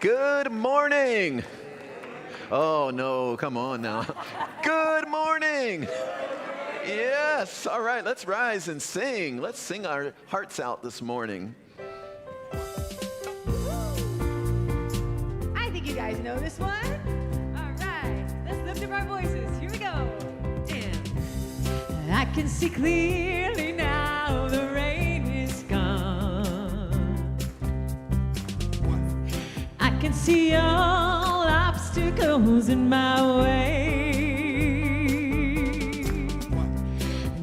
Good morning. Oh, no, come on now. Good morning. Yes, all right, let's rise and sing. Let's sing our hearts out this morning. I think you guys know this one. All right, let's lift up our voices. Here we go. And I can see clearly now the rain is gone. I can see all obstacles in my way.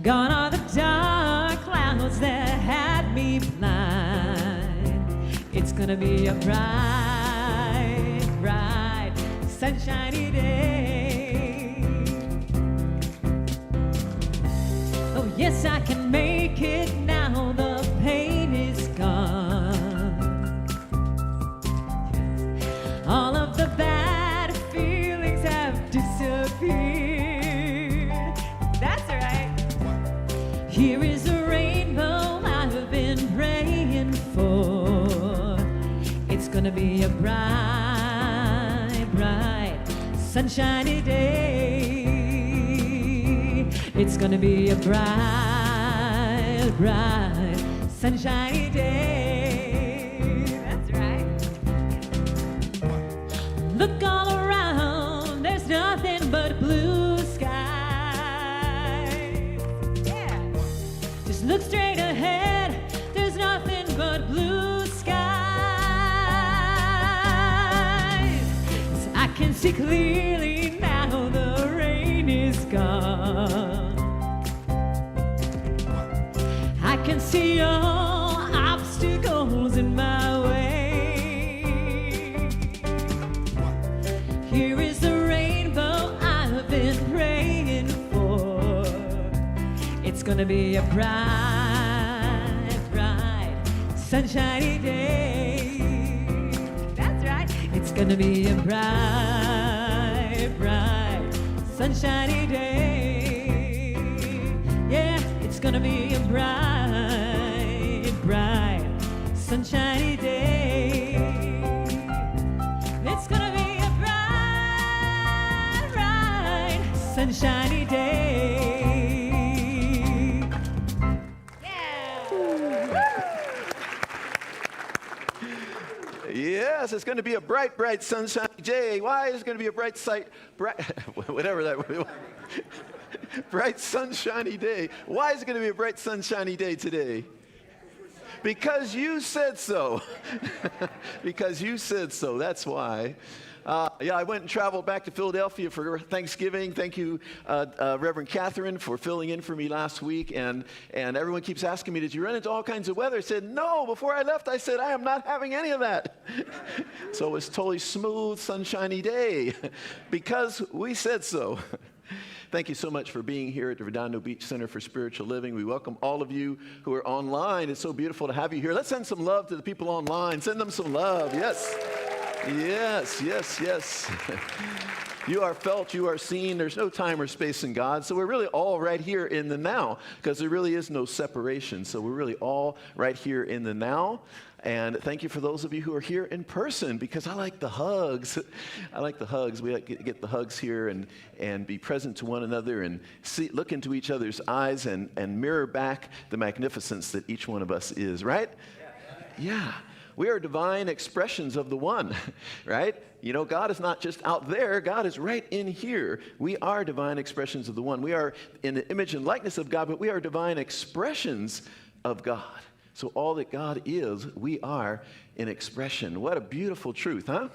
Gone are the dark clouds that had me blind. It's gonna be a bright, bright, sunshiny day. Oh yes, I can make it now, the pain is gone. All of the bad feelings have disappeared. That's right. Here is a rainbow I've been praying for. It's gonna be a bright, bright, sunshiny day. It's gonna be a bright, bright, sunshiny day. That's right. Look all around, there's nothing but blue skies. Yeah. Just look straight ahead, there's nothing but blue skies. So I can see clearly now the rain is gone. I can see all obstacles in my way. Here is the rainbow I've been praying for. It's gonna be a bright, bright, sunshiny day. That's right. It's gonna be a bright, bright, sunshiny day. Yeah, it's gonna be a bright, bright, sunshiny day. It's gonna be a bright, bright, sunshiny day. Yes, it's going to be a bright, bright, sunshiny day. Why is it going to be a bright, whatever that bright, sunshiny day? Why is it going to be a bright, sunshiny day today? Because you said so. Because you said so. That's why. I went and traveled back to Philadelphia for Thanksgiving. Thank you, Reverend Catherine, for filling in for me last week. And everyone keeps asking me, did you run into all kinds of weather? I said, no. Before I left, I said, I am not having any of that. So it was totally smooth, sunshiny day because we said so. Thank you so much for being here at the Redondo Beach Center for Spiritual Living. We welcome all of you who are online. It's so beautiful to have you here. Let's send some love to the people online. Send them some love. Yes. Yes, yes, yes. You are felt, you are seen. There's no time or space in God. So we're really all right here in the now because there really is no separation. So we're really all right here in the now. And thank you for those of you who are here in person because I like the hugs. I like the hugs. We like to get the hugs here and be present to one another and look into each other's eyes and mirror back the magnificence that each one of us is, right? Yeah. We are divine expressions of the one, right? You know, God is not just out there. God is right in here. We are divine expressions of the one. We are in the image and likeness of God, but we are divine expressions of God. So all that God is, we are in expression. What a beautiful truth, huh?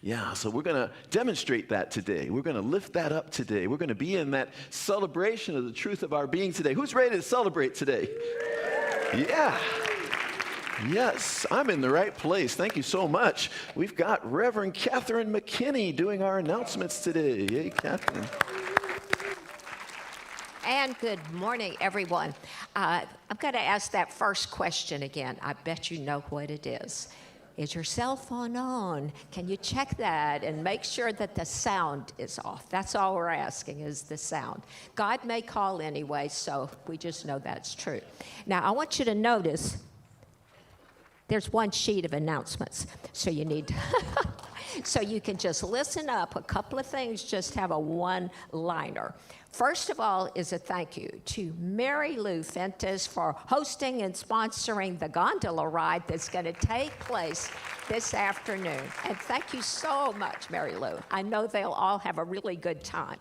Yeah, so we're going to demonstrate that today. We're going to lift that up today. We're going to be in that celebration of the truth of our being today. Who's ready to celebrate today? Yeah. Yes, I'm in the right place. Thank you so much. We've got Reverend Catherine McKinney doing our announcements today. Hey, Catherine. And good morning, everyone. I'm going to ask that first question again. I bet you know what it is. Is your cell phone on? Can you check that and make sure that the sound is off? That's all we're asking is the sound. God may call anyway, so we just know that's true. Now, I want you to notice There's one sheet of announcements, so you need so you can just listen up. A couple of things, just have a one-liner. First of all is a thank you to Mary Lou Fentis for hosting and sponsoring the gondola ride that's going to take place this afternoon. And thank you so much, Mary Lou. I know they'll all have a really good time.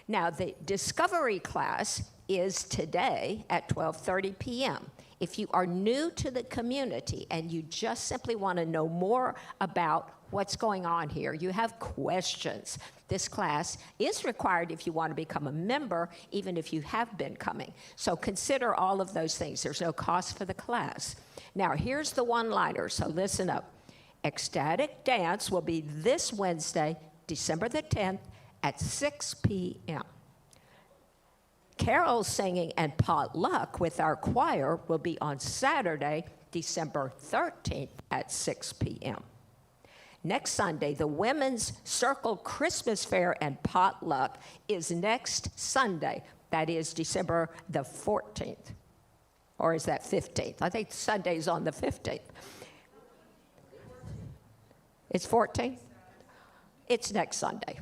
Now, the Discovery class is today at 12:30 p.m. If you are new to the community and you just simply want to know more about what's going on here, you have questions, this class is required if you want to become a member, even if you have been coming. So consider all of those things. There's no cost for the class. Now, here's the one-liner, so listen up. Ecstatic Dance will be this Wednesday, December the 10th at 6 p.m. Carol singing and potluck with our choir will be on Saturday, December 13th at 6 p.m. Next Sunday, the Women's Circle Christmas Fair and potluck is next Sunday. That is December the 14th. Or is that 15th? I think Sunday's on the 15th. It's 14th? It's next Sunday.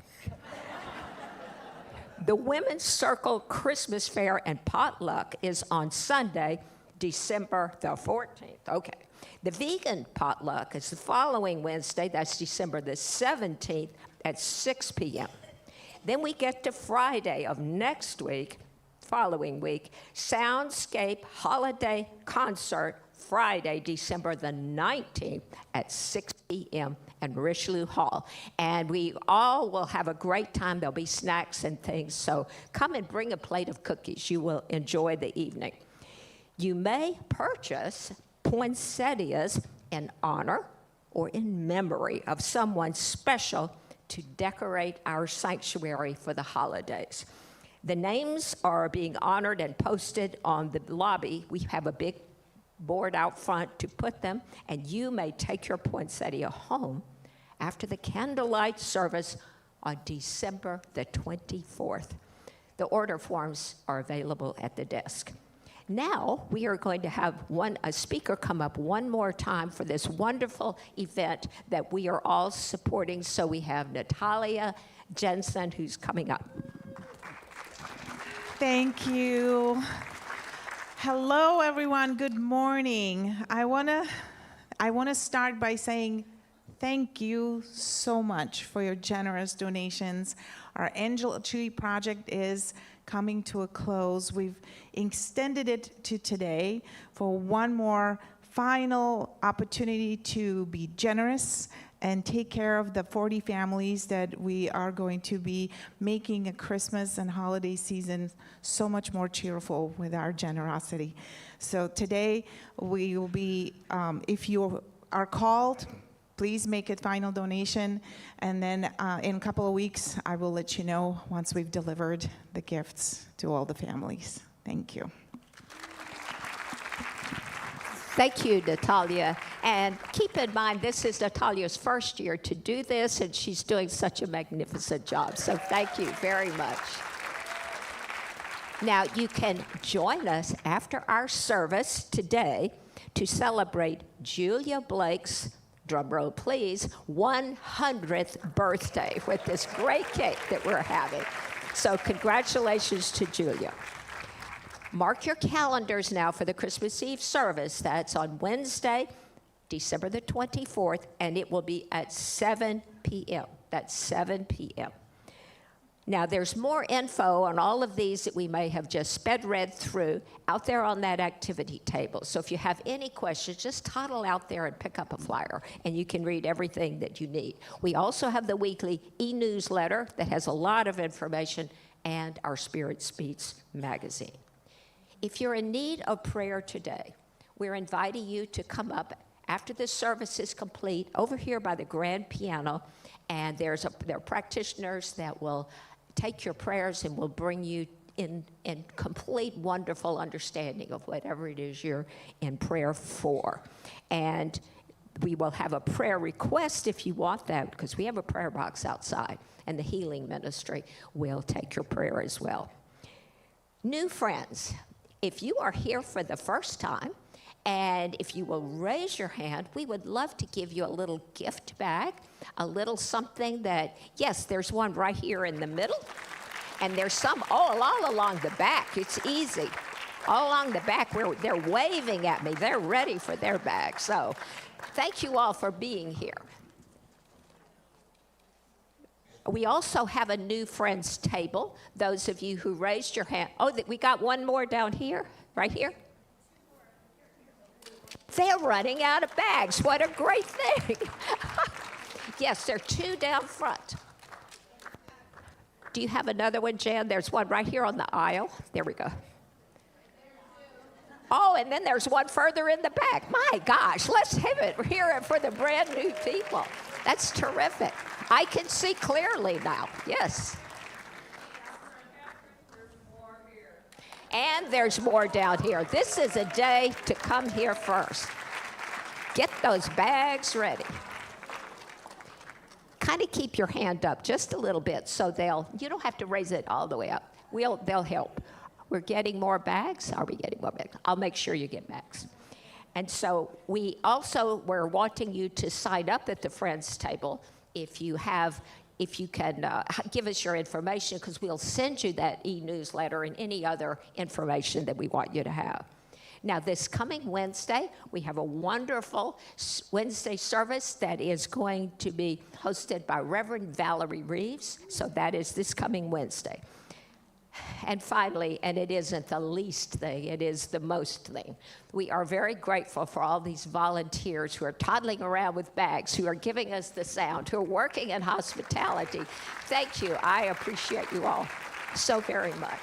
The Women's Circle Christmas Fair and potluck is on Sunday, December the 14th. Okay. The vegan potluck is the following Wednesday. That's December the 17th at 6 p.m. Then we get to Friday of next week, following week, Soundscape Holiday Concert, Friday, December the 19th at 6 p.m. in Richelieu Hall. And we all will have a great time. There'll be snacks and things. So come and bring a plate of cookies. You will enjoy the evening. You may purchase poinsettias in honor or in memory of someone special to decorate our sanctuary for the holidays. The names are being honored and posted on the lobby. We have a big board out front to put them, and you may take your poinsettia home after the candlelight service on December the 24th. The order forms are available at the desk. Now, we are going to have a speaker come up one more time for this wonderful event that we are all supporting. So we have Natalia Jensen, who's coming up. Thank you. Hello, everyone. Good morning. I wanna start by saying thank you so much for your generous donations. Our Angel Tree project is coming to a close. We've extended it to today for one more final opportunity to be generous and take care of the 40 families that we are going to be making a Christmas and holiday season so much more cheerful with our generosity. So today we will be, if you are called, please make a final donation, and then in a couple of weeks, I will let you know once we've delivered the gifts to all the families. Thank you. Thank you, Natalia. And keep in mind, this is Natalia's first year to do this, and she's doing such a magnificent job. So thank you very much. Now, you can join us after our service today to celebrate Julia Blake's, drumroll please, 100th birthday with this great cake that we're having. So congratulations to Julia. Mark your calendars now for the Christmas Eve service. That's on Wednesday, December the 24th, and it will be at 7 p.m. That's 7 p.m. Now, there's more info on all of these that we may have just read through out there on that activity table. So if you have any questions, just toddle out there and pick up a flyer, and you can read everything that you need. We also have the weekly e-newsletter that has a lot of information, and our Spirit Speaks magazine. If you're in need of prayer today, we're inviting you to come up after the service is complete over here by the grand piano, and there are practitioners that will take your prayers and will bring you in complete, wonderful understanding of whatever it is you're in prayer for. And we will have a prayer request if you want that, because we have a prayer box outside, and the healing ministry will take your prayer as well. New friends, if you are here for the first time And if you will raise your hand, we would love to give you a little gift bag, a little something that, yes, there's one right here in the middle, and there's some all along the back. It's easy. All along the back, where they're waving at me. They're ready for their bag. So thank you all for being here. We also have a new friends table. Those of you who raised your hand. Oh, we got one more down here, right here. They're running out of bags. What a great thing. Yes, there are two down front. Do you have another one, Jan? There's one right here on the aisle. There we go. Oh, and then there's one further in the back. My gosh, let's hear it for the brand new people. That's terrific. I can see clearly now. Yes. And there's more down here. This is a day to come here first. Get those bags ready. Kind of keep your hand up just a little bit so you don't have to raise it all the way up. They'll help. We're getting more bags. Are we getting more bags? I'll make sure you get bags. And so we're wanting you to sign up at the Friends table if you can give us your information, because we'll send you that e-newsletter and any other information that we want you to have. Now, this coming Wednesday, we have a wonderful Wednesday service that is going to be hosted by Reverend Valerie Reeves. So that is this coming Wednesday. And finally, and it isn't the least thing, it is the most thing. We are very grateful for all these volunteers who are toddling around with bags, who are giving us the sound, who are working in hospitality. Thank you. I appreciate you all so very much.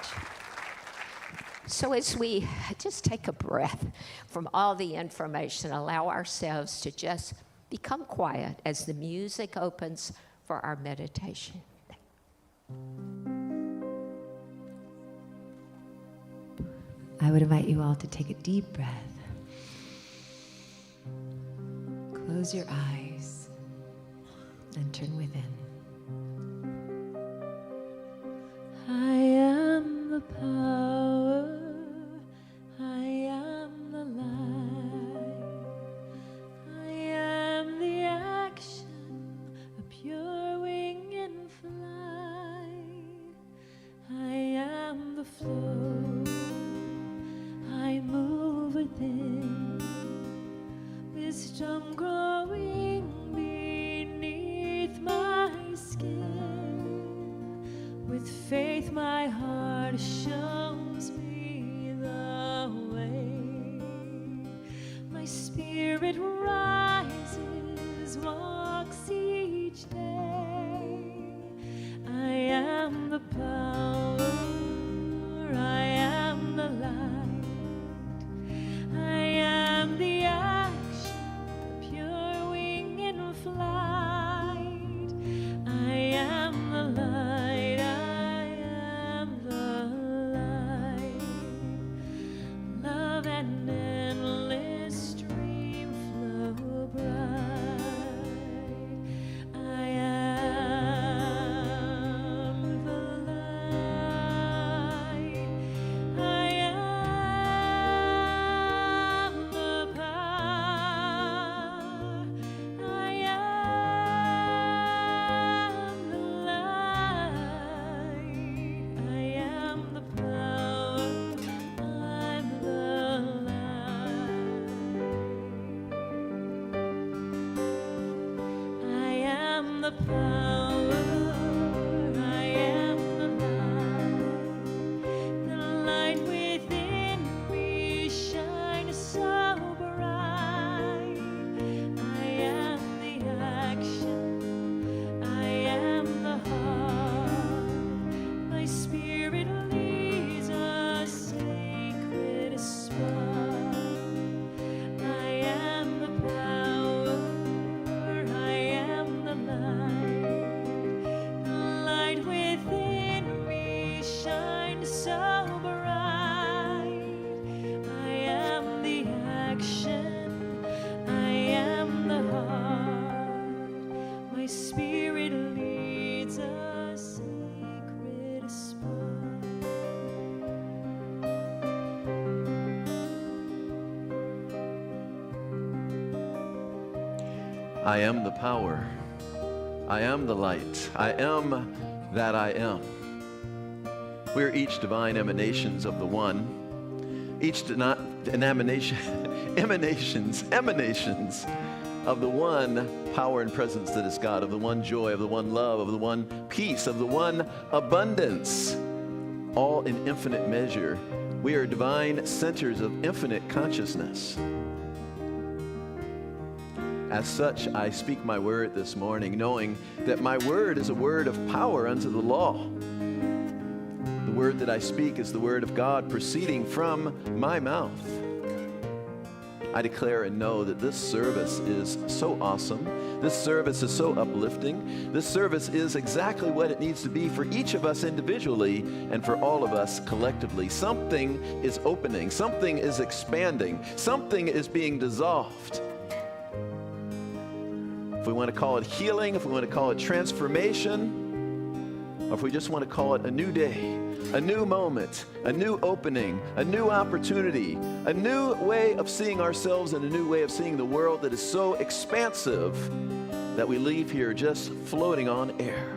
So as we just take a breath from all the information, allow ourselves to just become quiet as the music opens for our meditation. I would invite you all to take a deep breath. Close your eyes and turn within. I am the power. I am the light. I am the action, a pure wing and flight. I am the flow. I move within, wisdom growing beneath my skin. With faith my heart shows me the way. My spirit rises, walks each day. I am the power, I am the light. I am the action, pure wing and flight. I am the light, I am the light. Love and endless stream flow bright. I am the light. I am the power, I am the light. The light within me shines so bright. I am the action, I am the heart. My spirit leads a sacred spark. I am the power, I am the light. The light within me shines so bright. I am the action, I am the heart. My spirit leads a sacred spark. I am the power. I am the light. I am that I am. We're each divine emanations of the one, each emanations of the one power and presence that is God, of the one joy, of the one love, of the one peace, of the one abundance, all in infinite measure. We are divine centers of infinite consciousness. As such, I speak my word this morning, knowing that my word is a word of power unto the law. The word that I speak is the word of God proceeding from my mouth. I declare and know that this service is so awesome. This service is so uplifting. This service is exactly what it needs to be for each of us individually and for all of us collectively. Something is opening. Something is expanding. Something is being dissolved. If we want to call it healing, if we want to call it transformation, or if we just want to call it a new day, a new moment, a new opening, a new opportunity, a new way of seeing ourselves and a new way of seeing the world that is so expansive that we leave here just floating on air.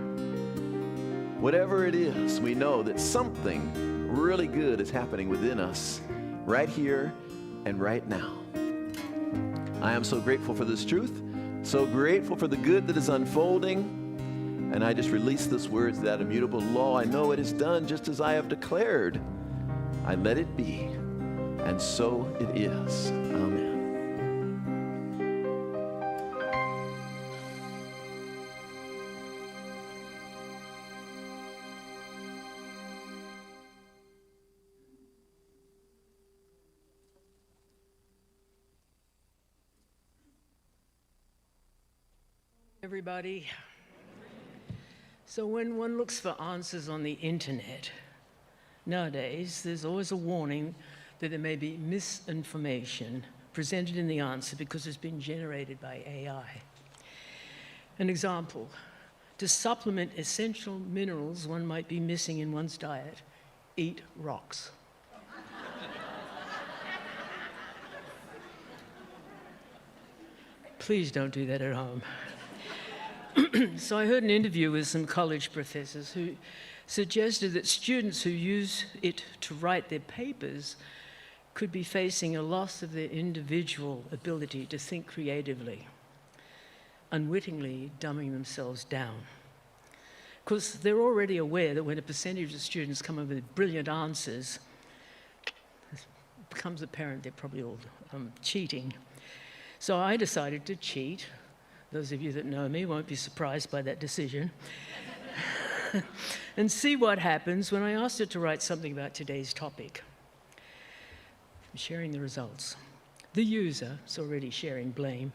Whatever it is, we know that something really good is happening within us right here and right now. I am so grateful for this truth. So grateful for the good that is unfolding. And I just release this word to that immutable law. I know it is done just as I have declared. I let it be. And so it is. Amen. Everybody. So when one looks for answers on the internet, nowadays there's always a warning that there may be misinformation presented in the answer because it's been generated by AI. An example, to supplement essential minerals one might be missing in one's diet, eat rocks. Please don't do that at home. So I heard an interview with some college professors who suggested that students who use it to write their papers could be facing a loss of their individual ability to think creatively, unwittingly dumbing themselves down. Because they're already aware that when a percentage of students come up with brilliant answers, it becomes apparent they're probably all cheating. So I decided to cheat. Those of you that know me won't be surprised by that decision. And see what happens when I asked it to write something about today's topic. I'm sharing the results. The user, it's already sharing blame,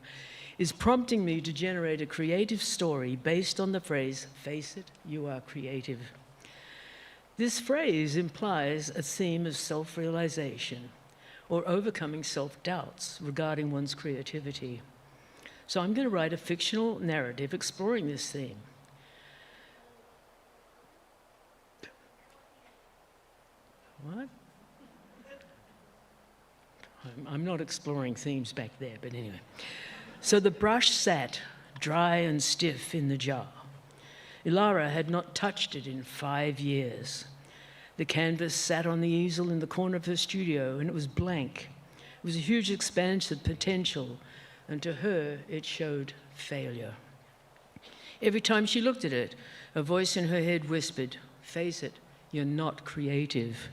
is prompting me to generate a creative story based on the phrase, "Face it, you are creative." This phrase implies a theme of self-realization or overcoming self-doubts regarding one's creativity. So I'm going to write a fictional narrative exploring this theme. What? I'm not exploring themes back there, but anyway. So the brush sat dry and stiff in the jar. Ilara had not touched it in 5 years. The canvas sat on the easel in the corner of her studio, and it was blank. It was a huge expanse of potential, and to her, it showed failure. Every time she looked at it, a voice in her head whispered, "Face it, you're not creative."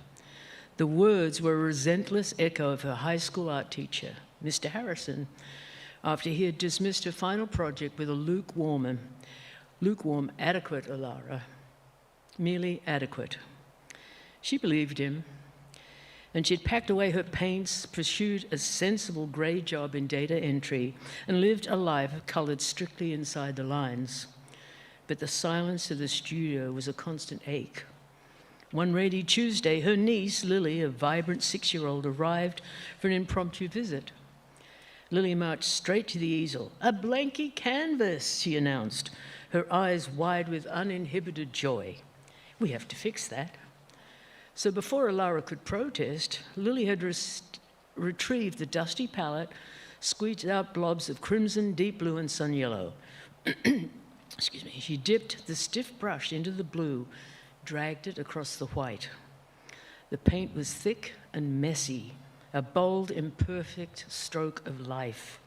The words were a relentless echo of her high school art teacher, Mr. Harrison, after he had dismissed her final project with a lukewarm, adequate Ilara, merely adequate. She believed him, and she'd packed away her paints, pursued a sensible grade job in data entry, and lived a life colored strictly inside the lines. But the silence of the studio was a constant ache. One rainy Tuesday, her niece, Lily, a vibrant 6-year-old, arrived for an impromptu visit. Lily marched straight to the easel. "A blanky canvas," she announced, her eyes wide with uninhibited joy. "We have to fix that." So before Ilara could protest, Lily had retrieved the dusty palette, squeezed out blobs of crimson, deep blue, and sun yellow. Excuse me. She dipped the stiff brush into the blue, dragged it across the white. The paint was thick and messy, a bold, imperfect stroke of life.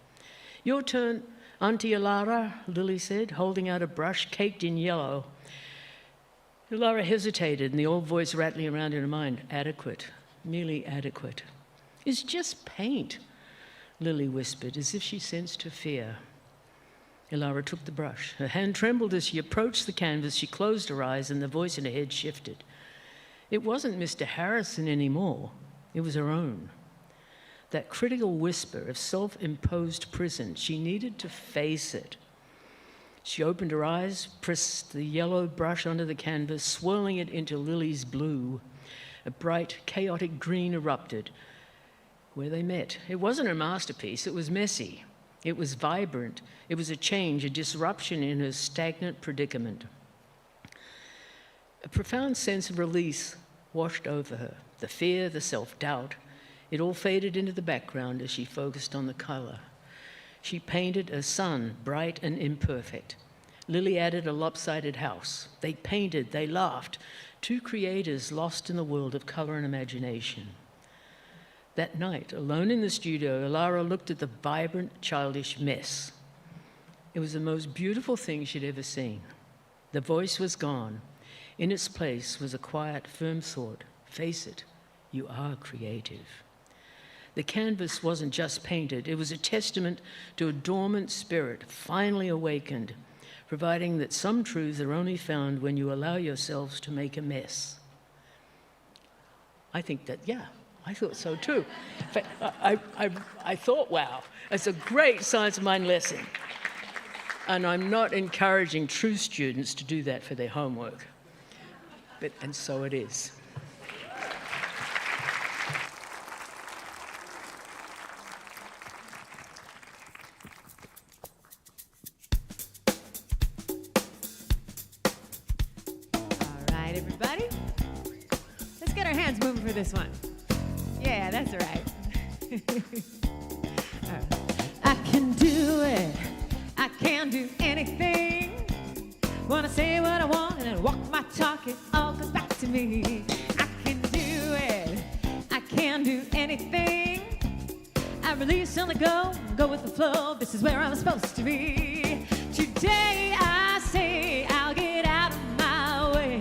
Your turn, Auntie Ilara, Lily said, holding out a brush caked in yellow. Ilara hesitated, and the old voice rattling around in her mind, adequate, merely adequate. It's just paint, Lily whispered, as if she sensed her fear. Ilara took the brush. Her hand trembled as she approached the canvas. She closed her eyes, and the voice in her head shifted. It wasn't Mr. Harrison anymore. It was her own. That critical whisper of self-imposed prison. She needed to face it. She opened her eyes, pressed the yellow brush onto the canvas, swirling it into Lily's blue. A bright, chaotic green erupted where they met. It wasn't her masterpiece. It was messy. It was vibrant. It was a change, a disruption in her stagnant predicament. A profound sense of release washed over her. The fear, the self-doubt, it all faded into the background as she focused on the color. She painted a sun, bright and imperfect. Lily added a lopsided house. They painted, they laughed. Two creators lost in the world of color and imagination. That night, alone in the studio, Ilara looked at the vibrant, childish mess. It was the most beautiful thing she'd ever seen. The voice was gone. In its place was a quiet, firm thought. Face it, you are creative. The canvas wasn't just painted. It was a testament to a dormant spirit finally awakened, providing that some truths are only found when you allow yourselves to make a mess. I think that, yeah, I thought so too. In fact, I thought, wow, it's a great science of mind lesson. And I'm not encouraging true students to do that for their homework. And so it is. Everybody, let's get our hands moving for this one. Yeah, that's right. I can do it. I can do anything. Wanna say what I want and then walk my talk. It all comes back to me. I can do it. I can do anything. I release and let go with the flow. This is where I'm supposed to be. Today I say I'll get out of my way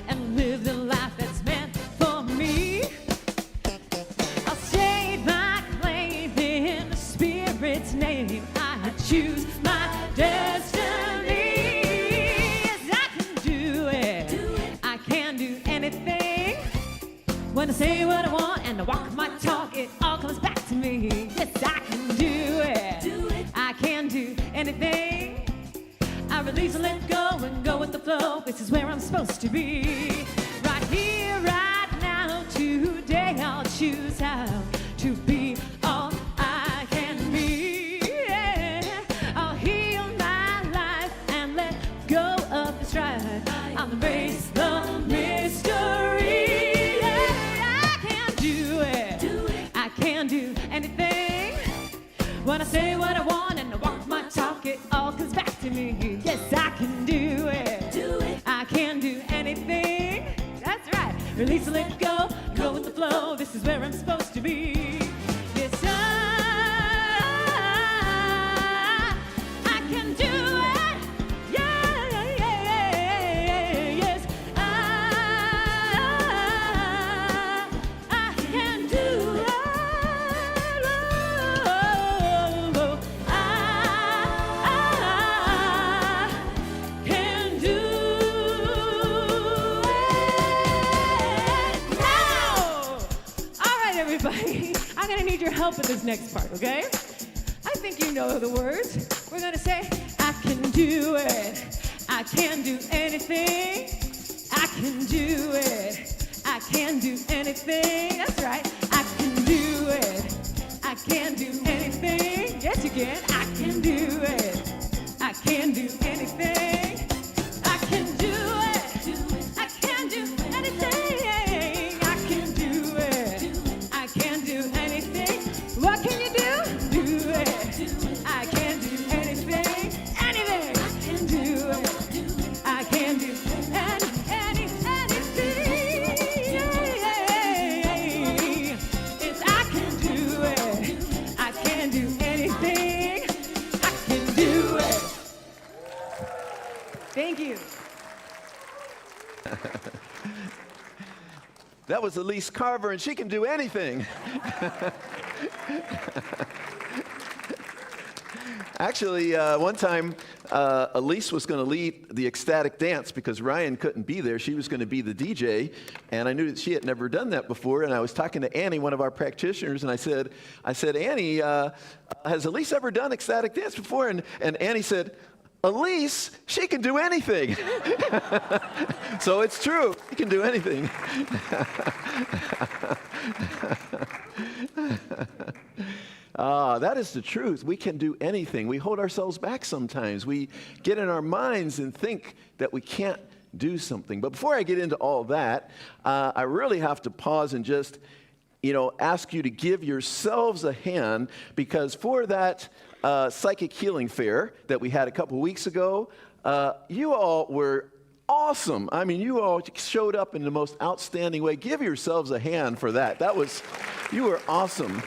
and live the life that's meant for me. I'll state my claim in the Spirit's name. I choose my destiny. Yes, I can do it. I can do anything. When I say what I want and I walk my talk, it all comes back to me. Yes, I can do it. I can do anything. I release and let go and go with the flow. This is where I'm supposed to be. Right here, right now, today I'll choose how to be all I can be. Yeah. I'll heal my life and let go of the strife. I'll embrace the mystery. Yeah. I can do it. I can do anything. When I say what I want and I walk my talk, it all comes back to me. Yes, I can do it. I can do anything. That's right. Release and let go with the flow. This is where I'm supposed to be. Yes, I can do it. Yeah, yes, I can do it. Everybody, I'm gonna need your help with this next part, okay? I think you know the words. We're gonna say, I can do it. I can do anything. I can do it. I can do anything. That's right. I can do it. I can do anything. Yes, you can. I can do it. I can do anything. I can do it. I can do anything. I can do it. I can do anything. What can you do? Do it. Thank you. That was Elise Carver, and she can do anything. Actually, one time, Elise was going to lead the ecstatic dance because Ryan couldn't be there. She was going to be the DJ, and I knew that she had never done that before. And I was talking to Annie, one of our practitioners, and I said, Annie, has Elise ever done ecstatic dance before? And Annie said, Elise, she can do anything. So it's true. She can do anything. That is the truth. We can do anything. We hold ourselves back sometimes. We get in our minds and think that we can't do something. But before I get into all that, I really have to pause and just, ask you to give yourselves a hand, because for that psychic healing fair that we had a couple weeks ago, you all were awesome. I mean, you all showed up in the most outstanding way. Give yourselves a hand for that. You were awesome.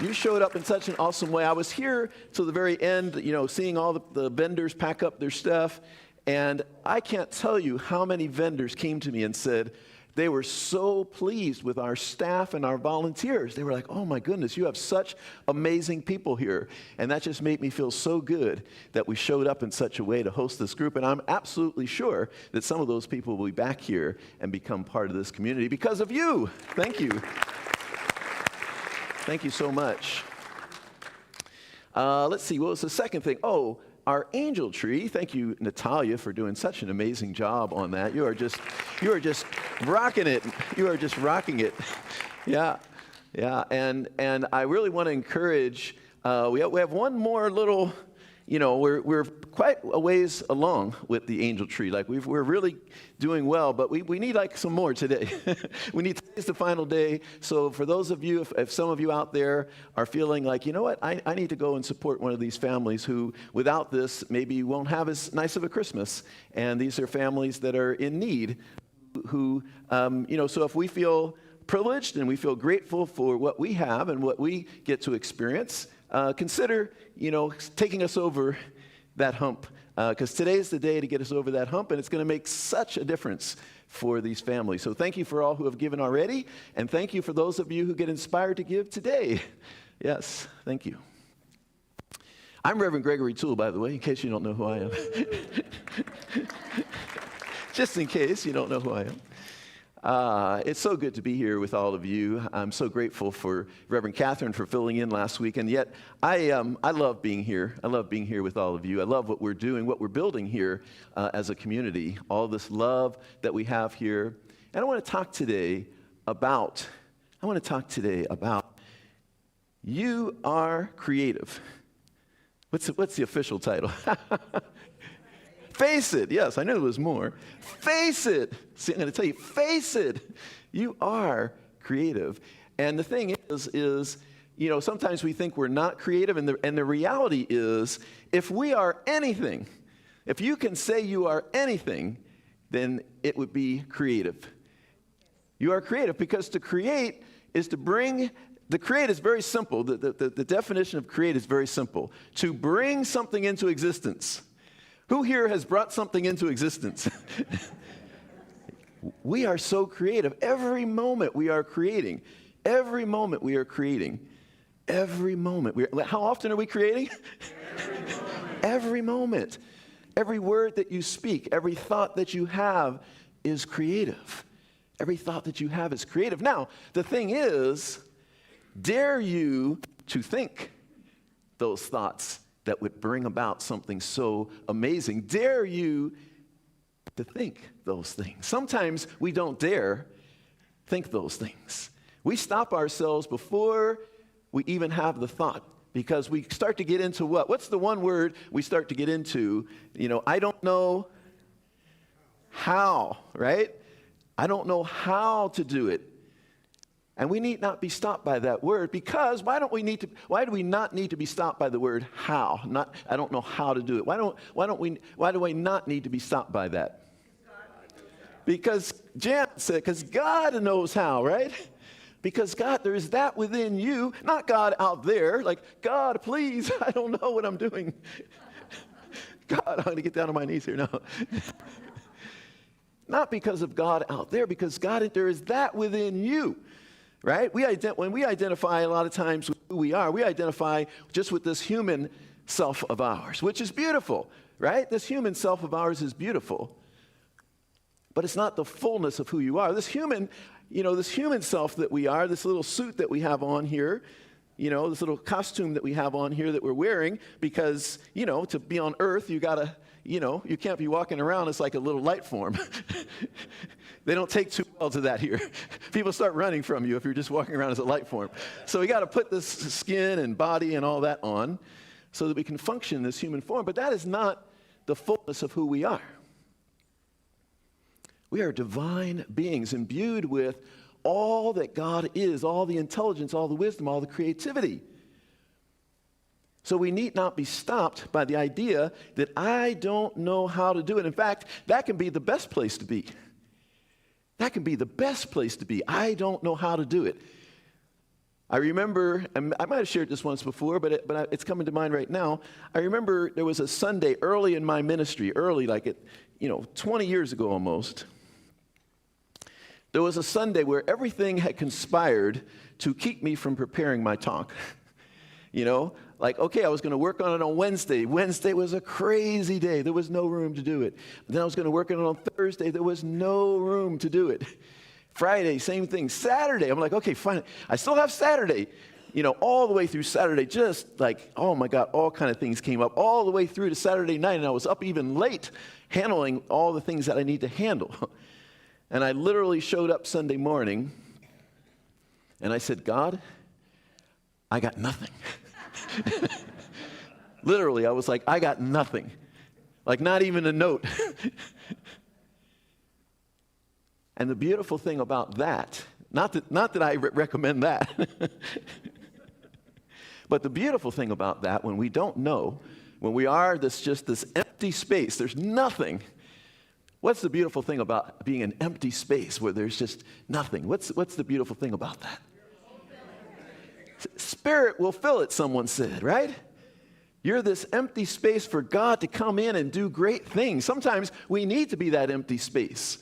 You showed up in such an awesome way. I was here till the very end, seeing all the vendors pack up their stuff, and I can't tell you how many vendors came to me and said they were so pleased with our staff and our volunteers. They were like, oh my goodness, you have such amazing people here. And that just made me feel so good that we showed up in such a way to host this group. And I'm absolutely sure that some of those people will be back here and become part of this community because of you. Thank you. Thank you so much. Let's see, what was the second thing? Oh, our angel tree. Thank you, Natalia, for doing such an amazing job on that. You are just rocking it. You are just rocking it. Yeah. And I really want to encourage, we have one more little, we're quite a ways along with the angel tree. Like we're really doing well, but we need like some more today. Today's the final day. So for those of you, if some of you out there are feeling like, you know what, I need to go and support one of these families who, without this, maybe won't have as nice of a Christmas. And these are families that are in need who, so if we feel privileged and we feel grateful for what we have and what we get to experience, consider, taking us over that hump, because today's the day to get us over that hump, and it's going to make such a difference for these families. So thank you for all who have given already, and thank you for those of you who get inspired to give today. Yes, thank you. I'm Reverend Gregory Toole, by the way, in case you don't know who I am. Just in case you don't know who I am. It's so good to be here with all of you. I'm so grateful for Reverend Catherine for filling in last week, and yet I love being here. I love being here with all of you. I love what we're doing, what we're building here as a community, all this love that we have here. And I want to talk today about you are creative. What's the official title? Face it. Yes, I knew there was more. Face it. See, I'm going to tell you, face it. You are creative. And the thing is, sometimes we think we're not creative, and the reality is, if we are anything, if you can say you are anything, then it would be creative. You are creative because to create is to bring. The create is very simple. The definition of create is very simple. To bring something into existence. Who here has brought something into existence? We are so creative. Every moment we are creating. Every moment we are creating. Every moment. How often are we creating? Every moment. Every word that you speak, every thought that you have is creative. Every thought that you have is creative. Now, the thing is, dare you to think those thoughts that would bring about something so amazing. Dare you to think those things. Sometimes we don't dare think those things. We stop ourselves before we even have the thought, because we start to get into what? What's the one word we start to get into? I don't know how, right? I don't know how to do it. And we need not be stopped by that word, because why do we not need to be stopped by the word how? I don't know how to do it. Why do I not need to be stopped by that? Because Jan said, because God knows how, right? Because God, there is that within you, not God out there, like, God, please, I don't know what I'm doing. God. I'm going to get down on my knees here. No. Not because of God out there, because God, there is that within you, right? When we identify a lot of times with who we are, we identify just with this human self of ours, which is beautiful, right? This human self of ours is beautiful, but it's not the fullness of who you are. This human self that we are, this little suit that we have on here, this little costume that we have on here that we're wearing, because, to be on earth, you gotta, you can't be walking around as like a little light form. They don't take too well to that here. People start running from you if you're just walking around as a light form. So we got to put this skin and body and all that on so that we can function in this human form. But that is not the fullness of who we are. We are divine beings imbued with all that God is, all the intelligence, all the wisdom, all the creativity. So we need not be stopped by the idea that I don't know how to do it. In fact, that can be the best place to be. That can be the best place to be. I don't know how to do it. I remember, and I might have shared this once before, but it's coming to mind right now. I remember there was a Sunday early in my ministry, 20 years ago almost. There was a Sunday where everything had conspired to keep me from preparing my talk. I was going to work on it on Wednesday. Wednesday was a crazy day. There was no room to do it. Then I was going to work on it on Thursday. There was no room to do it. Friday, same thing. Saturday, I'm like, okay, fine. I still have Saturday. All the way through Saturday, just like, oh my God, all kind of things came up all the way through to Saturday night, and I was up even late handling all the things that I need to handle. And I literally showed up Sunday morning, and I said, God, I got nothing. Literally, I was like, I got nothing. Like, not even a note. And the beautiful thing about that, not that I recommend that, but the beautiful thing about that, when we don't know, when we are just this empty space, there's nothing. What's the beautiful thing about being an empty space where there's just nothing? What's the beautiful thing about that? Spirit will fill it, someone said, right? You're this empty space for God to come in and do great things. Sometimes we need to be that empty space.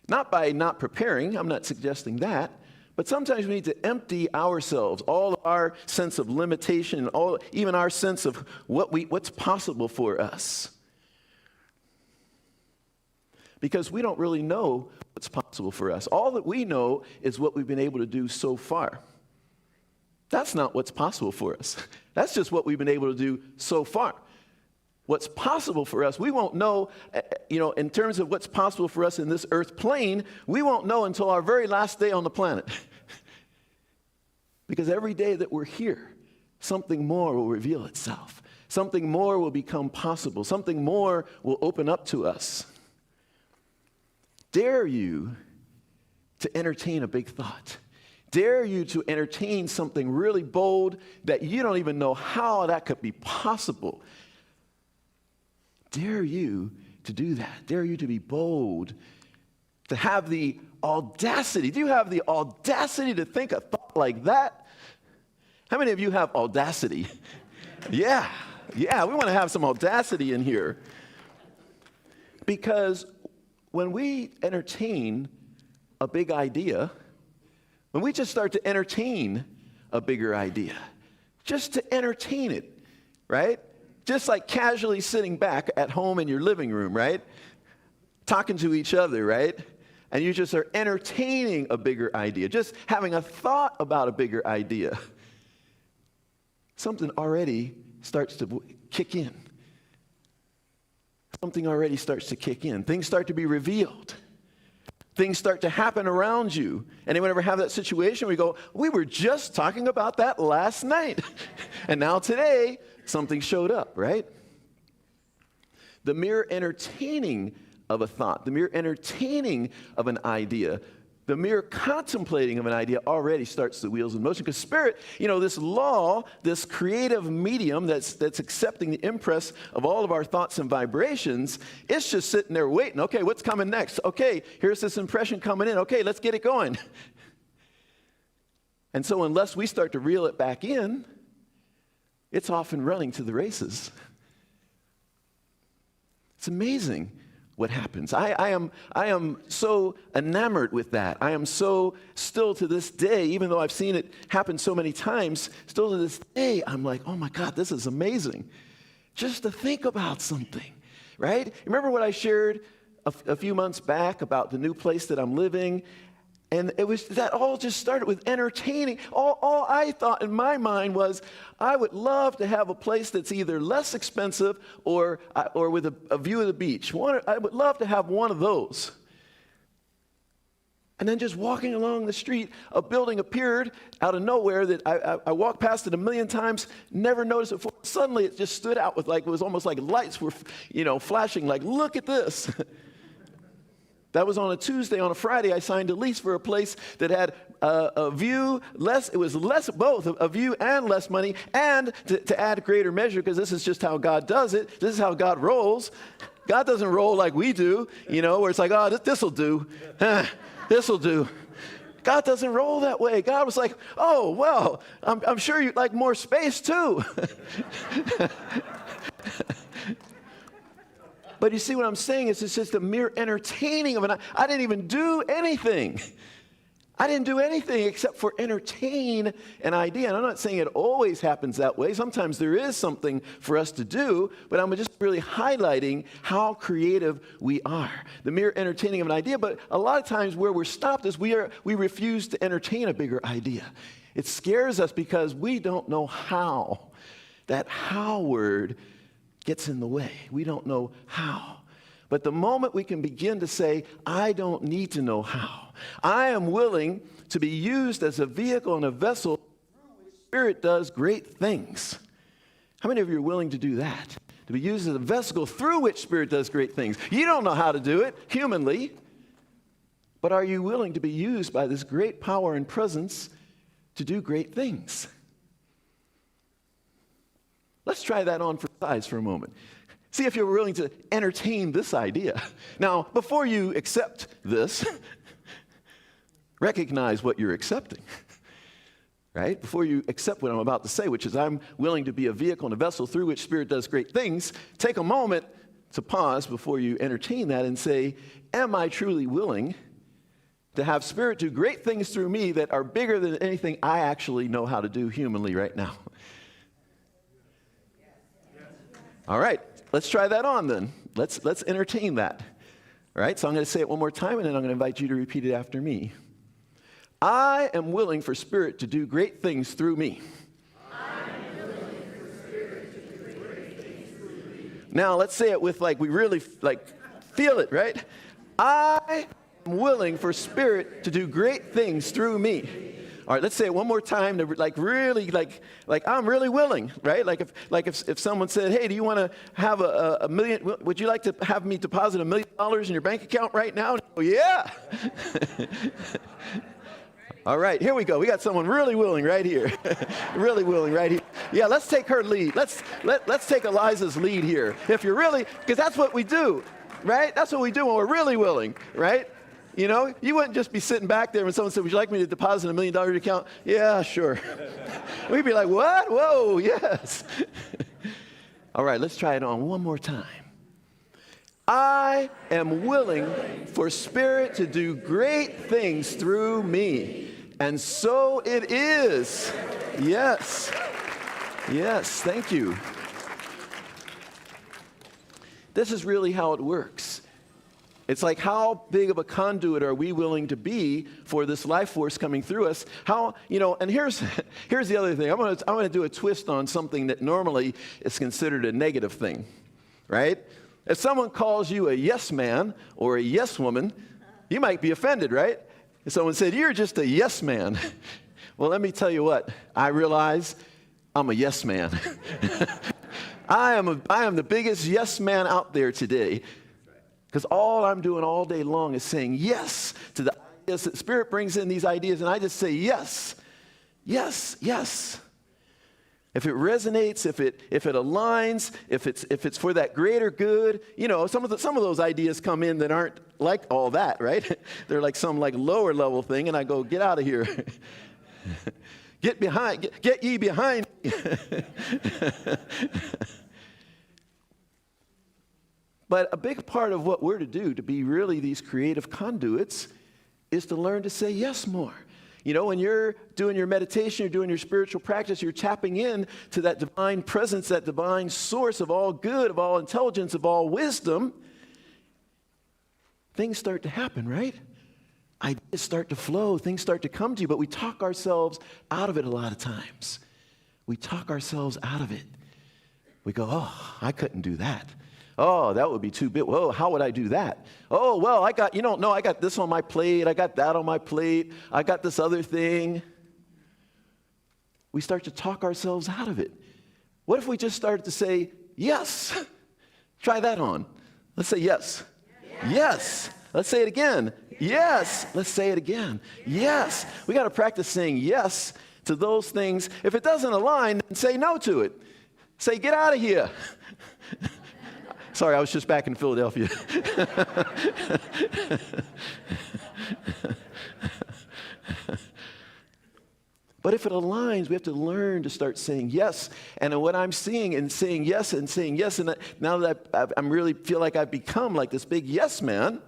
Not by not preparing, I'm not suggesting that, but sometimes we need to empty ourselves, all of our sense of limitation, even our sense of what's possible for us. Because we don't really know what's possible for us. All that we know is what we've been able to do so far. That's not what's possible for us. That's just what we've been able to do so far. What's possible for us, we won't know, in terms of what's possible for us in this earth plane, we won't know until our very last day on the planet. Because every day that we're here, something more will reveal itself. Something more will become possible. Something more will open up to us. Dare you to entertain a big thought. Dare you to entertain something really bold that you don't even know how that could be possible. Dare you to do that. Dare you to be bold, to have the audacity. Do you have the audacity to think a thought like that? How many of you have audacity? Yeah, we want to have some audacity in here. Because when we entertain a big idea, when we just start to entertain a bigger idea, just to entertain it, right? Just like casually sitting back at home in your living room, right? Talking to each other, right? And you just are entertaining a bigger idea, just having a thought about a bigger idea. Something already starts to kick in. Something already starts to kick in. Things start to be revealed. Things start to happen around you. Anyone ever have that situation where you go, we were just talking about that last night. And now today, something showed up, right? The mere entertaining of a thought, the mere entertaining of an idea, the mere contemplating of an idea already starts the wheels in motion. Because spirit, this law, this creative medium that's accepting the impress of all of our thoughts and vibrations, it's just sitting there waiting. Okay, what's coming next? Okay, here's this impression coming in. Okay, let's get it going. And so unless we start to reel it back in, it's off and running to the races. It's amazing what happens. I am so enamored with that. I am so, still to this day, even though I've seen it happen so many times, still to this day, I'm like, oh my God, this is amazing. Just to think about something, right? Remember what I shared a few months back about the new place that I'm living? And it was, that all just started with entertaining. All I thought in my mind was, I would love to have a place that's either less expensive or with a view of the beach. I would love to have one of those. And then just walking along the street, a building appeared out of nowhere that I walked past it a million times, never noticed it before. Suddenly it just stood out with it was almost like lights were, flashing, like, look at this. That was on a Tuesday. On a Friday, I signed a lease for a place that had a view, it was less, both a view and less money, and to add greater measure, because this is just how God does it. This is how God rolls. God doesn't roll like we do, where it's like, oh, this'll do. This'll do. God doesn't roll that way. God was like, oh, well, I'm sure you'd like more space too. But you see what I'm saying is it's just a mere entertaining of it. I didn't even do anything. I didn't do anything except for entertain an idea. And I'm not saying it always happens that way. Sometimes there is something for us to do, but I'm just really highlighting how creative we are. The mere entertaining of an idea, but a lot of times where we're stopped is we refuse to entertain a bigger idea. It scares us because we don't know how. That how word gets in the way. We don't know how. But the moment we can begin to say, I don't need to know how. I am willing to be used as a vehicle and a vessel through which Spirit does great things. How many of you are willing to do that? To be used as a vessel through which Spirit does great things. You don't know how to do it humanly, but are you willing to be used by this great power and presence to do great things? Let's try that on for size for a moment. See if you're willing to entertain this idea. Now, before you accept this, recognize what you're accepting, right? Before you accept what I'm about to say, which is I'm willing to be a vehicle and a vessel through which Spirit does great things, take a moment to pause before you entertain that and say, am I truly willing to have Spirit do great things through me that are bigger than anything I actually know how to do humanly right now? All right, let's try that on then. Let's entertain that. All right, so I'm going to say it one more time, and then I'm going to invite you to repeat it after me. I am willing for Spirit to do great things through me. I am willing for Spirit to do great things through me. Now, let's say it with we really feel it, right? I am willing for Spirit to do great things through me. All right, let's say it one more time to really I'm really willing, right? If someone said, hey, do you want to have a million, would you like to have me deposit $1 million in your bank account right now? Oh, yeah. All right, here we go. We got someone really willing right here. Really willing right here. Yeah, let's take her lead. Let's take Eliza's lead here. If you're really, because that's what we do, right? That's what we do when we're really willing, right? You wouldn't just be sitting back there when someone said, would you like me to deposit $1 million in your account? Yeah, sure. We'd be like, what? Whoa, yes. All right, let's try it on one more time. I am willing for Spirit to do great things through me. And so it is. Yes. Yes, thank you. This is really how it works. It's like, how big of a conduit are we willing to be for this life force coming through us? And here's the other thing. I'm going to do a twist on something that normally is considered a negative thing, right? If someone calls you a yes man or a yes woman, you might be offended, right? If someone said, you're just a yes man. Well, let me tell you what. I realize I'm a yes man. I am the biggest yes man out there today. Because all I'm doing all day long is saying yes to the ideas that Spirit brings in, these ideas, and I just say yes, yes, yes. If it resonates, if it aligns, if it's for that greater good, some of those ideas come in that aren't like all that, right? They're like some lower level thing, and I go, get out of here. Get ye behind me. But a big part of what we're to do to be really these creative conduits is to learn to say yes more. You know, when you're doing your meditation, you're doing your spiritual practice, you're tapping in to that divine presence, that divine source of all good, of all intelligence, of all wisdom. Things start to happen, right? Ideas start to flow, things start to come to you, but we talk ourselves out of it a lot of times. We talk ourselves out of it. We go, oh, I couldn't do that. Oh, that would be too big. Whoa, how would I do that? Oh, well, I got this on my plate. I got that on my plate. I got this other thing. We start to talk ourselves out of it. What if we just started to say, yes? Try that on. Let's say yes. Yes. Let's say it again. Yes. Let's say it again. Yes. We got to practice saying yes to those things. If it doesn't align, then say no to it. Say, get out of here. Sorry, I was just back in Philadelphia. But if it aligns, we have to learn to start saying yes. And what I'm seeing and saying yes, and now that I'm really feel like I've become like this big yes man,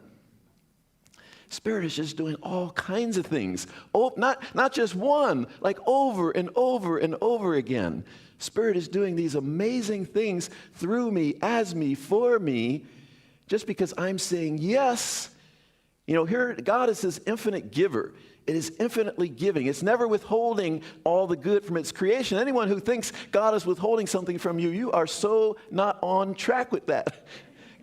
Spirit is just doing all kinds of things. Oh, not just one, like over and over and over again. Spirit is doing these amazing things through me, as me, for me, just because I'm saying yes. You know, here, God is this infinite giver. It is infinitely giving. It's never withholding all the good from its creation. Anyone who thinks God is withholding something from you, you are so not on track with that.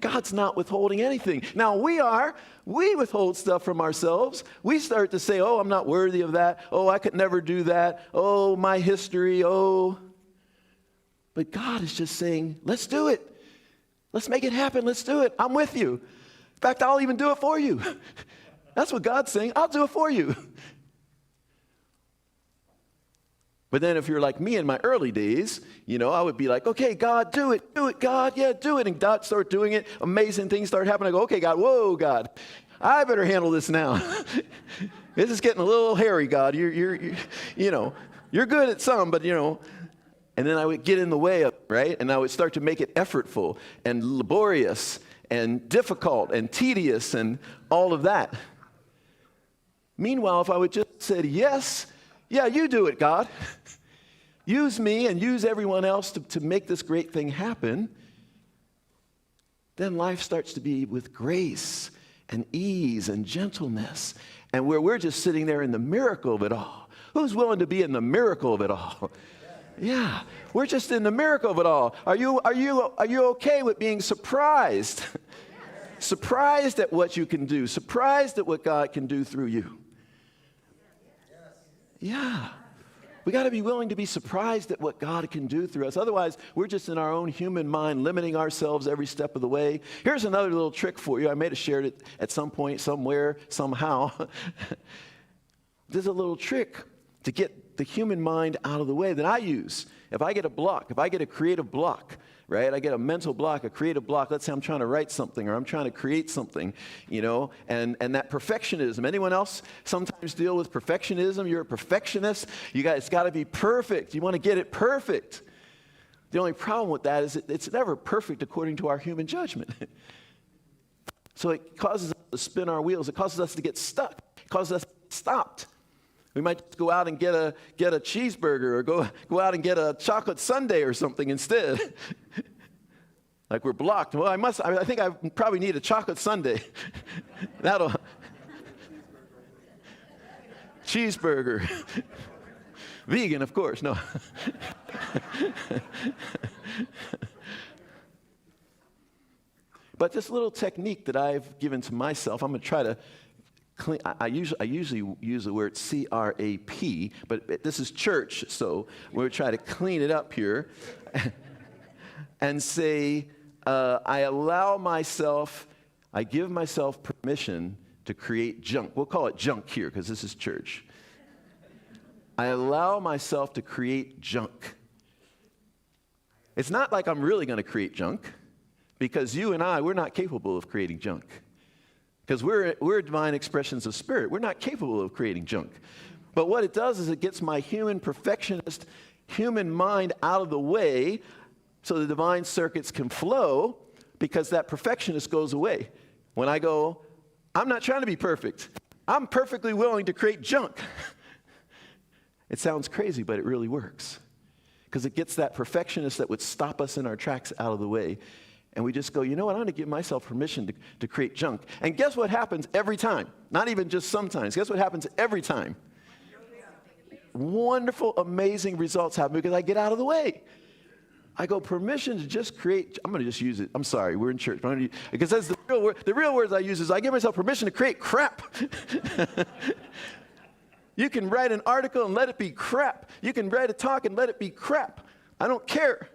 God's not withholding anything. Now, we withhold stuff from ourselves. We start to say, oh, I'm not worthy of that. Oh, I could never do that. Oh, my history. Oh. But God is just saying, let's do it. Let's make it happen. Let's do it. I'm with you. In fact, I'll even do it for you. That's what God's saying. I'll do it for you. But then if you're like me in my early days, you know, I would be like, okay, God, do it, God, yeah, do it. And God start doing it. Amazing things start happening. I go, okay, God, whoa, God, I better handle this now. This is getting a little hairy, God. You're good at some, but, you know. And then I would get in the way of it, right? And I would start to make it effortful and laborious and difficult and tedious and all of that. Meanwhile, if I would just said, yes, yeah, you do it, God. Use me and use everyone else to make this great thing happen, then life starts to be with grace and ease and gentleness, and where we're just sitting there in the miracle of it all. Who's willing to be in the miracle of it all? Yeah, we're just in the miracle of it all. Are you okay with being surprised? Surprised at what you can do, surprised at what God can do through you. Yeah. We got to be willing to be surprised at what God can do through us. Otherwise, we're just in our own human mind, limiting ourselves every step of the way. Here's another little trick for you. I may have shared it at some point, somewhere, somehow. There's a little trick to get the human mind out of the way that I use. If I get a block, if I get a creative block, right? I get a mental block, a creative block. Let's say I'm trying to write something or I'm trying to create something, you know, and that perfectionism. Anyone else sometimes deal with perfectionism? You're a perfectionist. You guys, it's got to be perfect. You want to get it perfect. The only problem with that is it's never perfect according to our human judgment. So it causes us to spin our wheels. It causes us to get stuck. It causes us to get stopped. We might just go out and get a cheeseburger or go out and get a chocolate sundae or something instead. Like we're blocked. Well, I think I probably need a chocolate sundae. That'll cheeseburger. Vegan, of course. No. But this little technique that I've given to myself, I'm going to try to clean. I usually use the word CRAP, but this is church, so we're going to try to clean it up here and say, I give myself permission to create junk. We'll call it junk here because this is church. I allow myself to create junk. It's not like I'm really going to create junk, because you and we're not capable of creating junk. Because we're divine expressions of spirit. We're not capable of creating junk. But what it does is it gets my human perfectionist, human mind out of the way so the divine circuits can flow. because that perfectionist goes away. When I go, I'm not trying to be perfect. I'm perfectly willing to create junk. It sounds crazy, but it really works. Because it gets that perfectionist that would stop us in our tracks out of the way. And we just go, you know what, I'm going to give myself permission to create junk. And guess what happens every time? Not even just sometimes. Guess what happens every time? Wonderful, amazing results happen because I get out of the way. I go, permission to just create. I'm going to just use it. I'm sorry, we're in church. Because that's the real word. The real words I use is I give myself permission to create crap. You can write an article and let it be crap. You can write a talk and let it be crap. I don't care.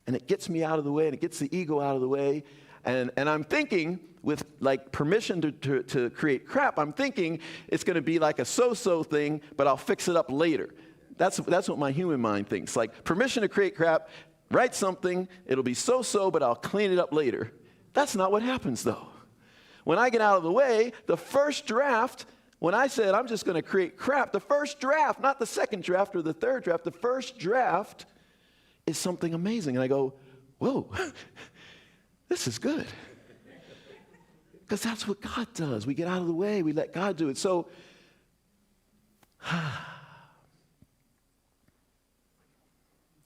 And it gets me out of the way, and it gets the ego out of the way. And I'm thinking, with like permission to create crap, I'm thinking it's going to be like a so-so thing, but I'll fix it up later. That's what my human mind thinks. Like, permission to create crap, write something, it'll be so-so, but I'll clean it up later. That's not what happens, though. When I get out of the way, the first draft, when I said I'm just going to create crap, the first draft, not the second draft or the third draft, the first draft is something amazing. And I go, whoa, this is good. Because that's what God does. We get out of the way, we let God do it. So,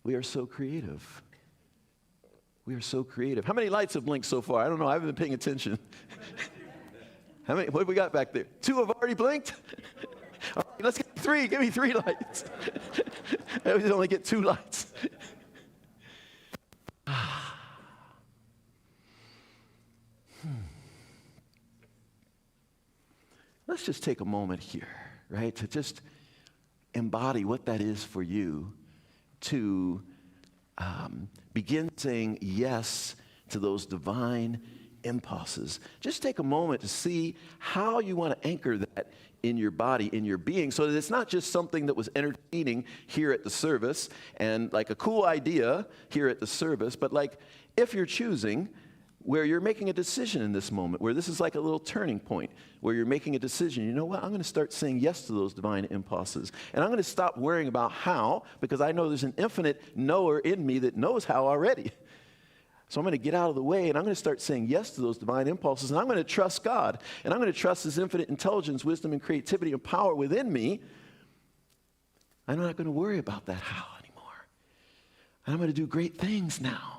we are so creative. We are so creative. How many lights have blinked so far? I don't know. I haven't been paying attention. How many? What have we got back there? 2 have already blinked? All right, let's get 3. Give me 3 lights. I always only get 2 lights. Let's just take a moment here, right, to just embody what that is for you, to begin saying yes to those divine impulses. Just take a moment to see how you want to anchor that in your body, in your being, so that it's not just something that was entertaining here at the service and like a cool idea here at the service, but like if you're choosing, where you're making a decision in this moment, where this is like a little turning point, where you're making a decision, you know what, I'm going to start saying yes to those divine impulses. And I'm going to stop worrying about how, because I know there's an infinite knower in me that knows how already. So I'm going to get out of the way, and I'm going to start saying yes to those divine impulses, and I'm going to trust God, and I'm going to trust His infinite intelligence, wisdom, and creativity and power within me. I'm not going to worry about that how anymore. And I'm going to do great things now.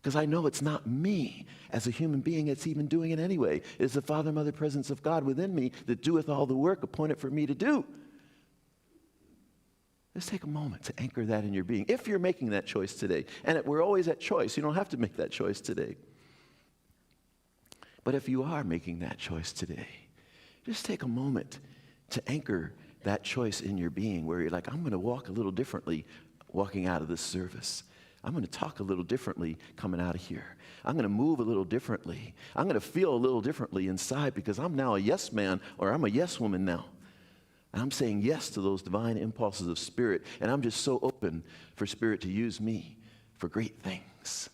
Because I know it's not me as a human being that's even doing it anyway. It's the Father, Mother, presence of God within me that doeth all the work appointed for me to do. Let's take a moment to anchor that in your being. If you're making that choice today, and we're always at choice, you don't have to make that choice today. But if you are making that choice today, just take a moment to anchor that choice in your being where you're like, I'm going to walk a little differently walking out of this service. I'm going to talk a little differently coming out of here. I'm going to move a little differently. I'm going to feel a little differently inside because I'm now a yes man or I'm a yes woman now. And I'm saying yes to those divine impulses of Spirit. And I'm just so open for Spirit to use me for great things.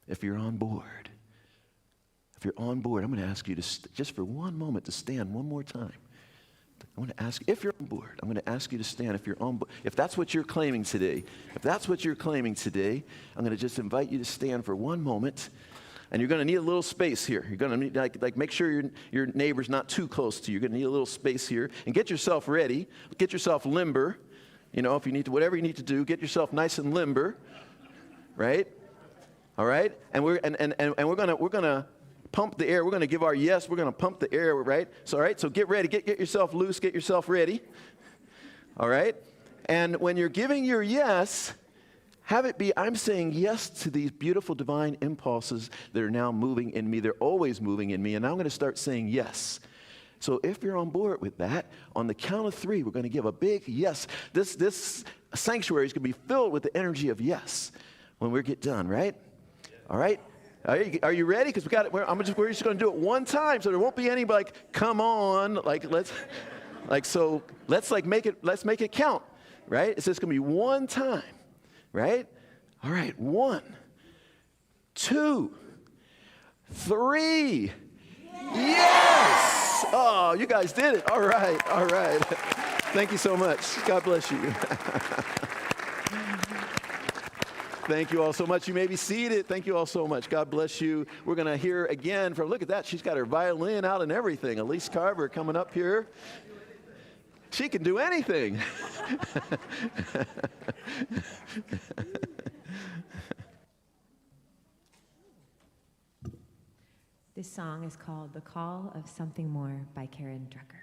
If you're on board, I'm going to ask you to, just for one moment, to stand one more time. I want to ask, if you're on board, I'm going to ask you to stand if you're on board. If that's what you're claiming today, I'm going to just invite you to stand for one moment. And you're going to need a little space here. You're going to need, like make sure your neighbor's not too close to you. You're going to need a little space here. And get yourself ready. Get yourself limber. You know, if you need to, whatever you need to do, get yourself nice and limber. Right? All right? And we're gonna pump the air. We're going to give our yes. We're going to pump the air, right? So, all right, so get ready. Get yourself loose. Get yourself ready. All right? And when you're giving your yes, have it be, I'm saying yes to these beautiful divine impulses that are now moving in me. They're always moving in me, and I'm going to start saying yes. So if you're on board with that, on the count of 3, we're going to give a big yes. This sanctuary is going to be filled with the energy of yes when we get done, right? All right? Are you ready? Because we're just going to do it one time, so there won't be any come on, let's make it count, right? It's just going to be one time, right? All right, 1, 2, 3. Yes! Oh, you guys did it. All right. Thank you so much. God bless you. Thank you all so much. You may be seated. Thank you all so much. God bless you. We're going to hear again from, look at that, she's got her violin out and everything. Elise Carver coming up here. She can do anything. This song is called The Call of Something More by Karen Drucker.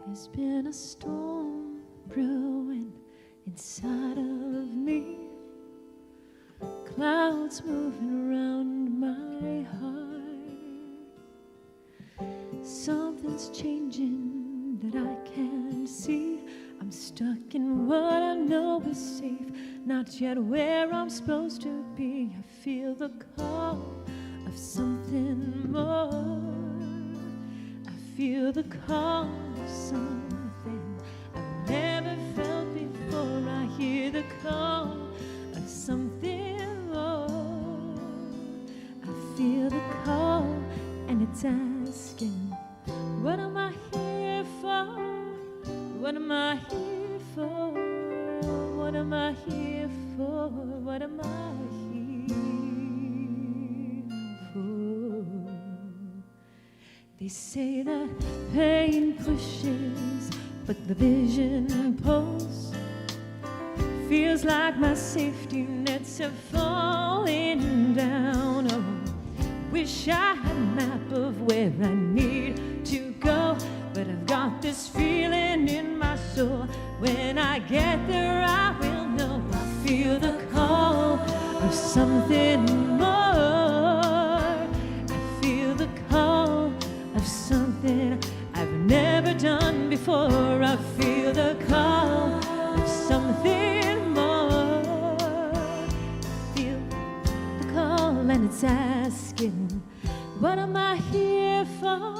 There's been a storm brewing inside of me, clouds moving around my heart. Something's changing that I can't see. I'm stuck in what I know is safe, not yet where I'm supposed to be. I feel the call of something more. I feel the call of something I've never felt before. I hear the call of something more. I feel the call and it's asking, what am I here for? What am I here for? What am I here for? What am I here for? They say that pain pushes, but the vision pulls. Feels like my safety nets are falling down. Oh, wish I had a map of where I need to go, but I've got this feeling in my soul. When I get there, I will know. I feel the call of something more. I feel the call of something I've never done before. I feel the call of something more. I feel the call and it's asking, what am I here for?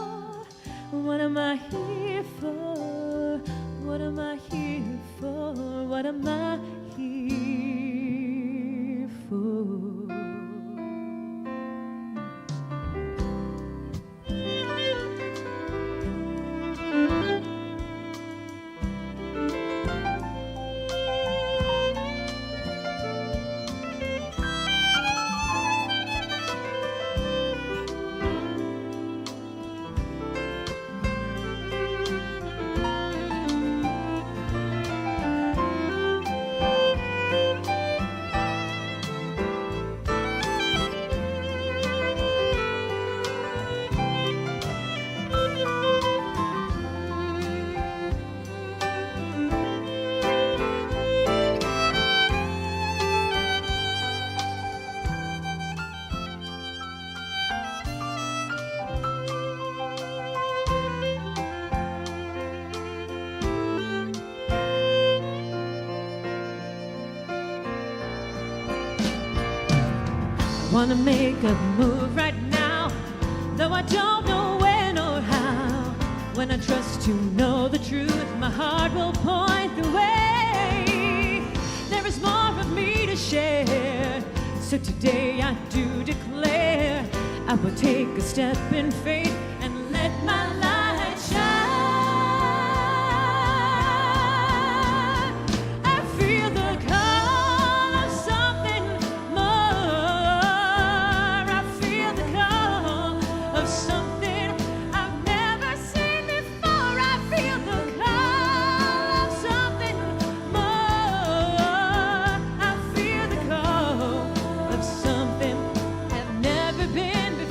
What am I here for? What am I here for? What am I here for? Wanna make a move right now, though I don't know when or how. When I trust to know the truth, my heart will point the way. There is more of me to share, so today I do declare I will take a step in faith and let my light shine. I feel the call of something more. I feel the call of something I've never seen before. I feel the call of something more. I feel the call of something I've never been before.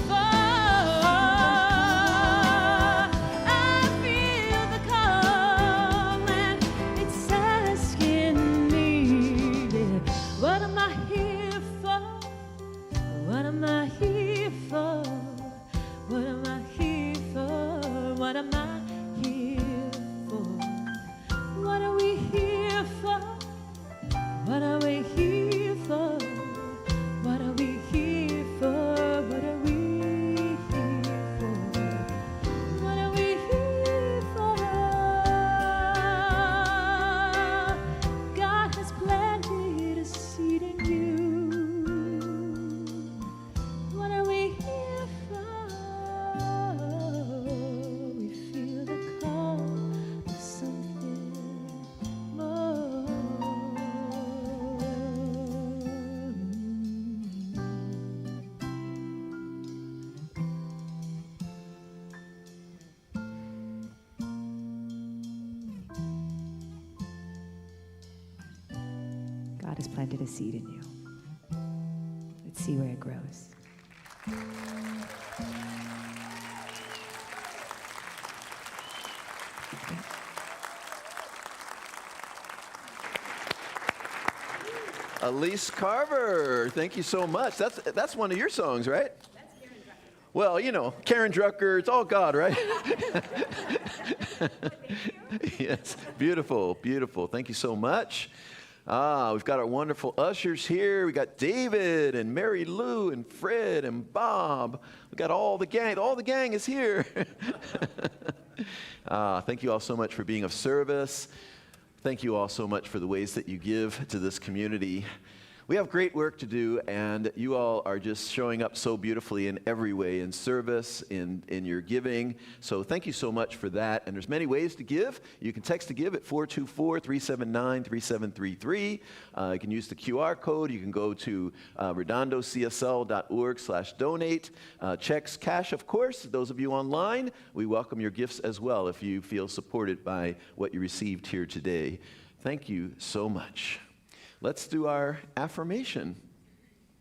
planted a seed in you. Let's see where it grows. Elise Carver, thank you so much. That's one of your songs, right? That's Karen Drucker. Well, you know, Karen Drucker, it's all God, right? Yes, beautiful, beautiful. Thank you so much. We've got our wonderful ushers here. We got David and Mary Lou and Fred and Bob. We got all the gang. All the gang is here. Thank you all so much for being of service. Thank you all so much for the ways that you give to this community. We have great work to do, and you all are just showing up so beautifully in every way, in service, in your giving. So thank you so much for that. And there's many ways to give. You can text to give at 424-379-3733. You can use the QR code. You can go to redondocsl.org/donate. Checks, cash, of course. Those of you online, we welcome your gifts as well if you feel supported by what you received here today. Thank you so much. Let's do our affirmation.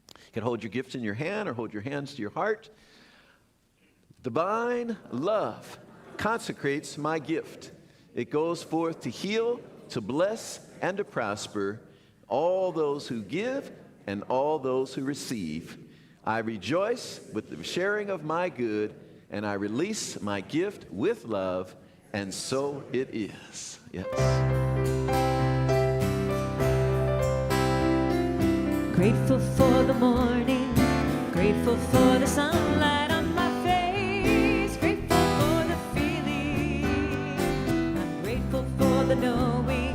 You can hold your gift in your hand or hold your hands to your heart. Divine love consecrates my gift. It goes forth to heal, to bless, and to prosper all those who give and all those who receive. I rejoice with the sharing of my good, and I release my gift with love, and so it is. Yes. Grateful for the morning, grateful for the sunlight on my face, grateful for the feeling, I'm grateful for the knowing,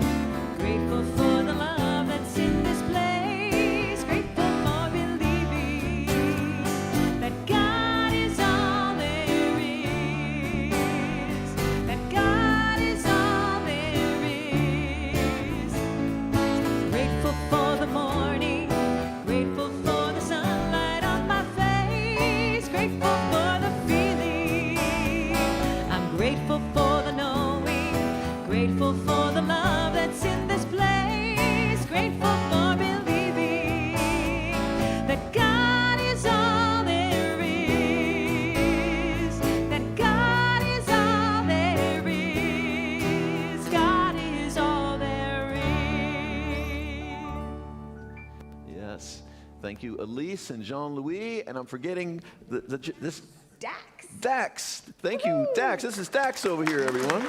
grateful for the love that's in this place, grateful for believing that God is all there is, that God is all there is. Grateful for the morning, grateful for the sunlight on my face, grateful for the feeling, I'm grateful for the knowing, grateful for the love that's in this place, grateful for believing that God is all there is, that God is all there is, God is all there is. Yes. Thank you, Elise and Jean-Louis. And I'm forgetting this. Dax. Dax. Thank you, Dax. This is Dax over here, everyone.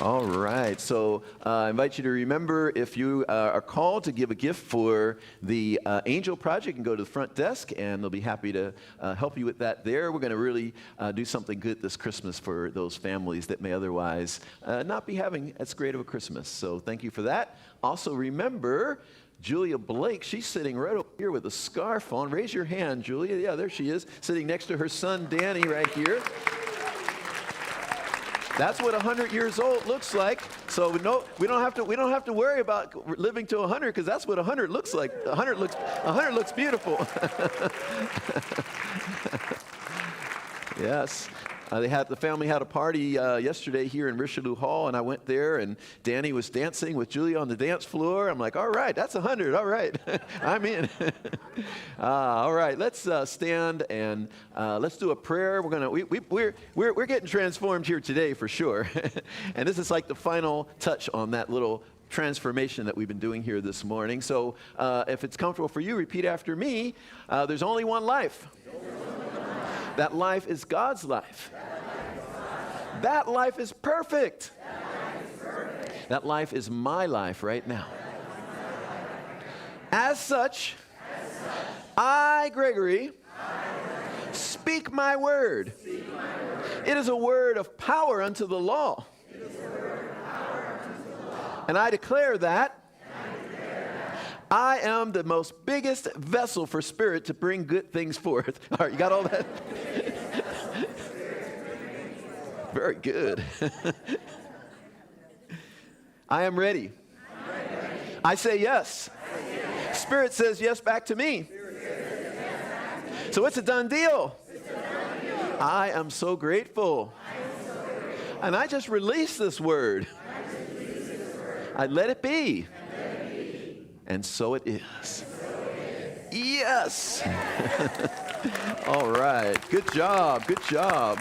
All right. So I invite you to remember, if you are called to give a gift for the Angel Project, you can go to the front desk, and they'll be happy to help you with that there. We're going to really do something good this Christmas for those families that may otherwise not be having as great of a Christmas. So thank you for that. Also remember, Julia Blake, she's sitting right over here with a scarf on. Raise your hand, Julia. Yeah, there she is, sitting next to her son, Danny, right here. That's what 100 years old looks like. So no, we don't have to worry about living to 100, because that's what 100 looks like. 100 looks beautiful. Yes. The family had a party yesterday here in Richelieu Hall, and I went there, and Danny was dancing with Julia on the dance floor. I'm like, all right, that's 100. All right, I'm in. All right, let's stand and let's do a prayer. We're getting transformed here today for sure, and this is like the final touch on that little transformation that we've been doing here this morning. So if it's comfortable for you, repeat after me. There's only one life. That life is God's life. That life is perfect. That life is my life right now. As such, I, Gregory, speak my word. It is a word of power unto the law. And I declare that I am the most biggest vessel for Spirit to bring good things forth. All right, you got all that? Very good. I am ready. I say yes. Spirit says yes back to me. So it's a done deal. I am so grateful. And I just released this word I let it be. And so it is. Yes. All right. Good job. Good job.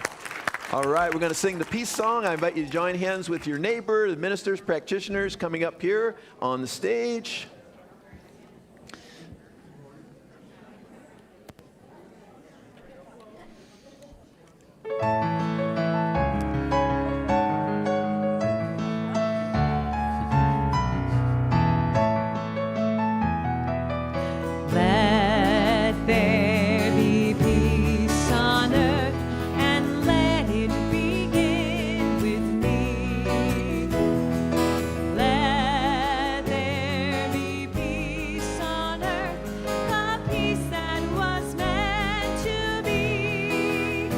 All right. We're going to sing the peace song. I invite you to join hands with your neighbor, the ministers, practitioners coming up here on the stage. Let there be peace on earth, and let it begin with me. Let there be peace on earth, the peace that was meant to be.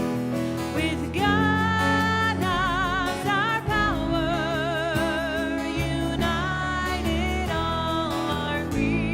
With God as our power, united all are we.